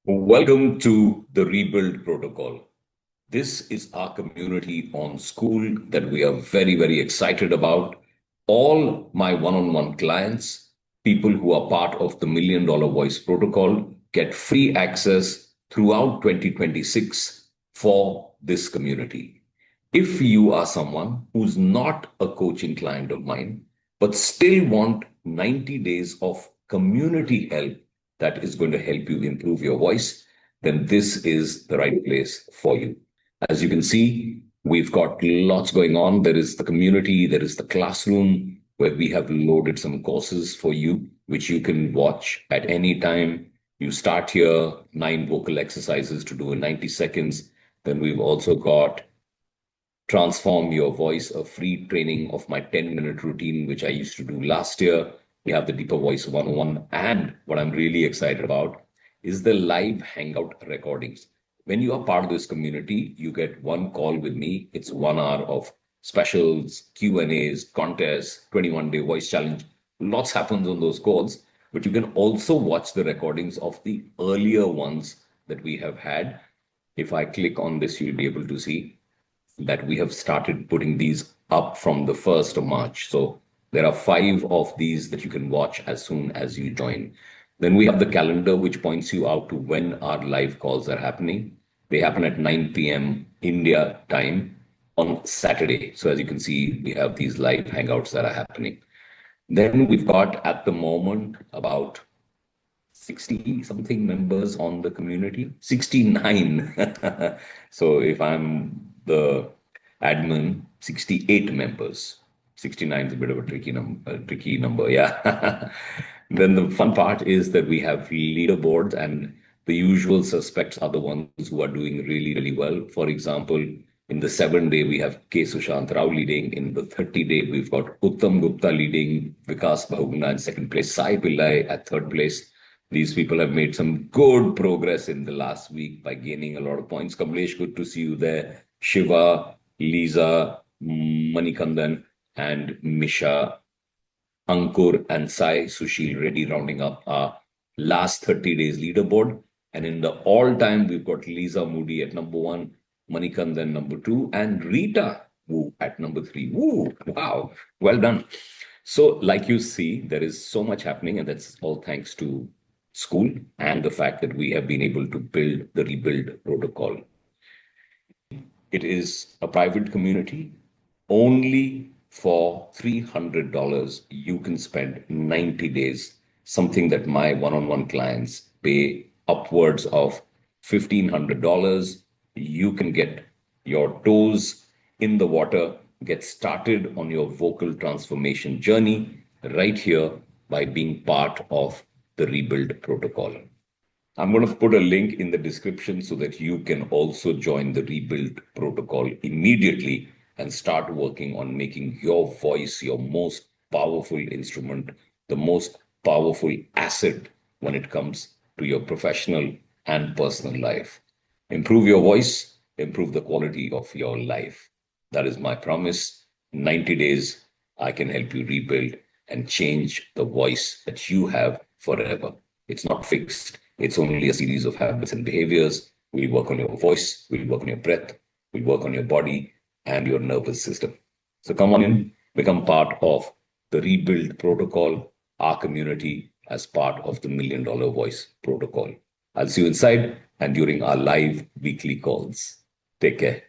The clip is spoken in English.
Welcome to the Rebuild Protocol. This is our community on Skool that we are very excited about. All my one-on-one clients, people who are part of the Million Dollar Voice Protocol, get free access throughout 2026 for this community. If you are someone who's not a coaching client of mine, but still want 90 days of community help that is going to help you improve your voice, then this is the right place for you. As you can see, we've got lots going on. There is the community, there is the classroom where we have loaded some courses for you, which you can watch at any time. You start here, 9 vocal exercises to do in 90 seconds. Then we've also got Transform Your Voice, a free training of my 10-minute routine, which I used to do last year. We have the Deeper Voice 101. And what I'm really excited about is the live Hangout recordings. When you are part of this community, you get one call with me. It's 1 hour of specials, Q&As, contests, 21-day voice challenge. Lots happens on those calls, but you can also watch the recordings of the earlier ones that we have had. If I click on this, you'll be able to see that we have started putting these up from the 1st of March. So there are 5 of these that you can watch as soon as you join. Then we have the calendar, which points you out to when our live calls are happening. They happen at 9 p.m. India time on Saturday. So as you can see, we have these live hangouts that are happening. Then we've got at the moment about 60 something members on the community, 69. So if I'm the admin, 68 members. 69 is a bit of a tricky number, yeah. Then the fun part is that we have leaderboards, and the usual suspects are the ones who are doing really well. For example, in the 7-day, we have K. Sushant Rao leading. In the 30-day, we've got Uttam Gupta leading, Vikas Bahuguna in 2nd place, Sai Pillai at 3rd place. These people have made some good progress in the last week by gaining a lot of points. Kamlesh, good to see you there. Shiva, Lisa, Manikandan, and Misha, Ankur, and Sai Sushil Reddy rounding up our last 30 days leaderboard. And in the all-time, we've got Lisa Moody at number 1, Manikandan number 2, and Rita at number 3. Woo, wow, well done. So like you see, there is so much happening, and that's all thanks to Skool and the fact that we have been able to build the Rebuild protocol. It is a private community. Only for $300, you can spend 90 days, something that my one-on-one clients pay upwards of $1,500. You can get your toes in the water, get started on your vocal transformation journey right here by being part of the Rebuild protocol. I'm going to put a link in the description so that you can also join the Rebuild protocol immediately and start working on making your voice your most powerful instrument, the most powerful asset when it comes to your professional and personal life. Improve your voice, improve the quality of your life. That is my promise. 90 days, I can help you rebuild and change the voice that you have forever. It's not fixed. It's only a series of habits and behaviors. We'll work on your voice, we'll work on your breath, we'll work on your body and your nervous system. So come on in, become part of the Rebuild protocol, our community as part of the Million Dollar Voice protocol. I'll see you inside and during our live weekly calls. Take care.